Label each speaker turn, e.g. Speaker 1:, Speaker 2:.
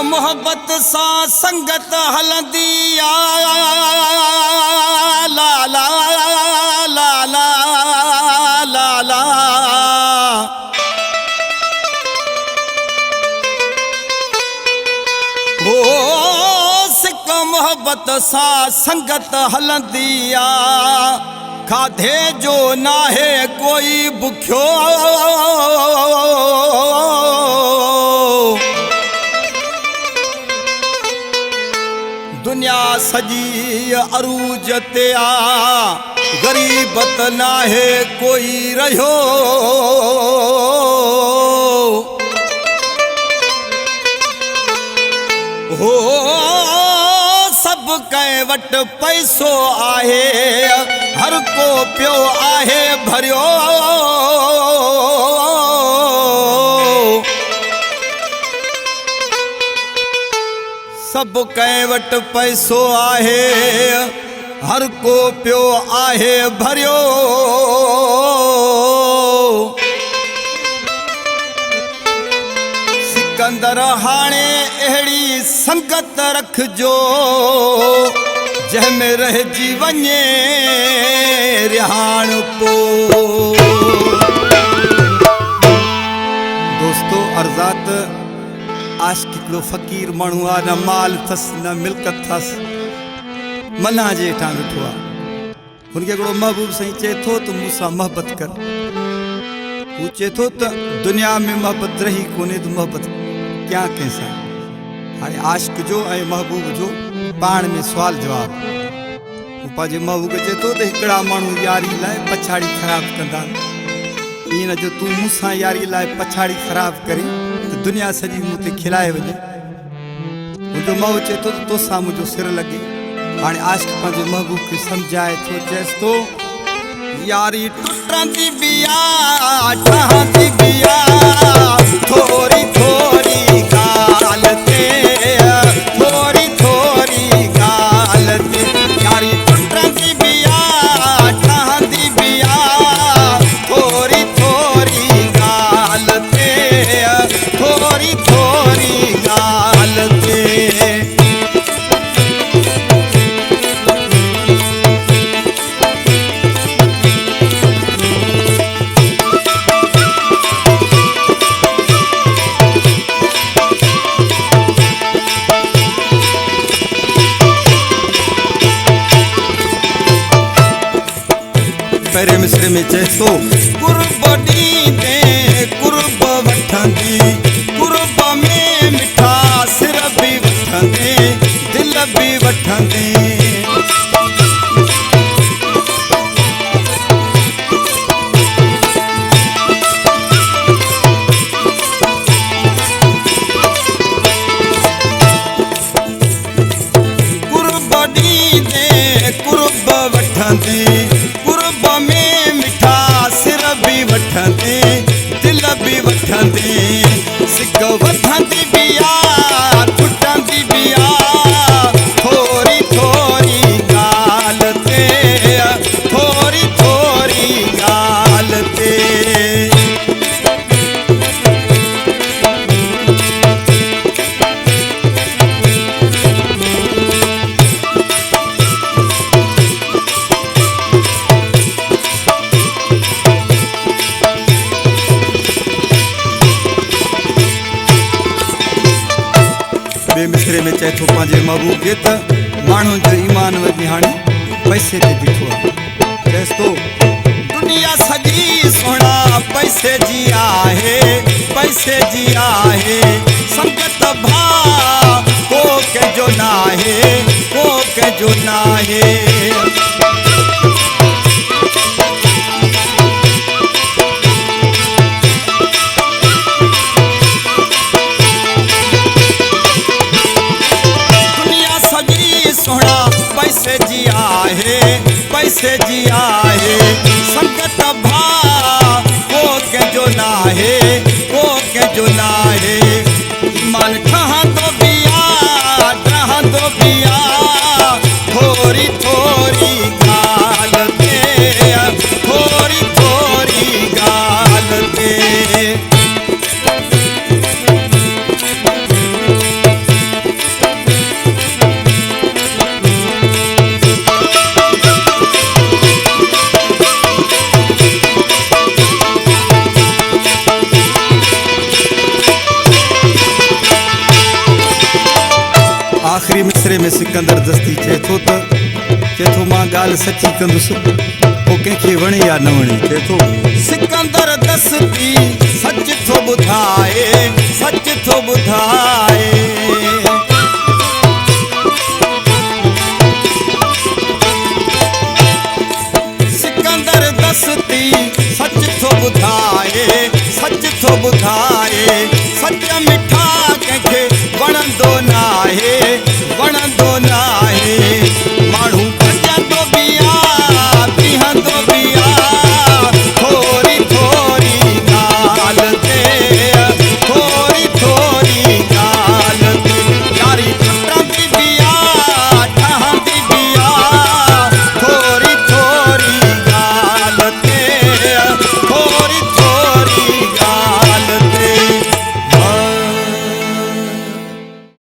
Speaker 1: मोहब्बत सा संगत हलंदी आ ला ला ला ला ला ला ओ सिक मोहब्बत सा संगत हलंदी आ खाधे जो नाहे कोई बुख्यो दुनिया सजी अरूज ते आ गरीबत नाहे कोई रहियो हो सब कंहिं वटि पैसो आहे हर को पियो आहे भरियो सब कंहिं वटि पैसो आहे हर को पियो आहे भरियो सिकंदर हाणे अहिड़ी संगत रखजो जंहिंमें रहिजी वञे रिहाण पो दोस्तो अर्ज़ात आशिक़ हिकिड़ो फ़क़ीर माण्हू आहे न माल अथसि न मिल्कत अथसि मना जे हेठां वेठो आहे हुनखे हिकिड़ो महबूब साईं चए थो त मूंसां मोहबत कर हू चए थो त दुनिया में मोहबत रही कोन्हे त मोहबत कयां कंहिंसां हाणे आशिक़ जो ऐं महबूब जो पाण में सुवाल जवाब हू पंहिंजे महबूब खे चए थो त हिकिड़ा माण्हू यारी लाइ पछाड़ी ख़राबु कंदा ईअं न जो तूं मूंसां यारी लाइ पछाड़ी ख़राबु करे त दुनिया सॼी मूं ते खिलाए वञे मुंहिंजो महबूब चए थो त तोसां मुंहिंजो सिर लॻे हाणे आशिक़ पंहिंजे महबूब खे सम्झाए थो चएसि थो यारी टुटंदी बि आहे ठहंदी बि आहे थोरी थोरी ॻाल्हि ते थोरी थोरी ॻाल्हि ते यारी टुटंदी बि आहे ठहंदी बि आहे थोरी थोरी ॻाल्हि ते थोरी थोरी ॻाल्हि ते पहिरें मिसरे में चए थो कुर्ब ॾींदे कुर्ब वठंदी कुर्ब में मिठा सिर बि वठंदे दिल बि वठंदे कुर्ब ॾींदे कुर्ब वठंदी वठंदे दिल बि वठंदे सिक वठंदी बि आहे टुटंदी बि आहे थोरी थोरी ॻाल्हि ते थोरी थोरी ॻाल्हि ते ॿिए मिसरे में चए थो पंहिंजे महबूब खे त माण्हुनि जो ईमान वञी हाणे पैसे ते बीठो आहे चएसि थो दुनिया सॼी सुहिणा पैसे जी आहे पैसे जी आहे संगत भाउ को कंहिंजो न आहे को कंहिंजो न आहे पैसे जी आहे पैसे जी आहे संगत भाउ को कंहिंजो न आहे को कंहिंजो न आहे ईमान ठहंदो बि आहे ठहंदो बि आहे थोरी थोरी ॻाल्हि ते थोरी थोरी ॻाल्हि ते आख़िरी मिसरे में सिकंदर दस्ती चए थो मां ॻाल्हि सची कंदुसि पोइ कंहिंखे वणे या न वणे। चए थो सिकंदर दस्ती सच थो ॿुधाए, सच थो ॿुधाए। सिकंदर दस्ती सच थो ॿुधाए, सच थो ॿुधाए।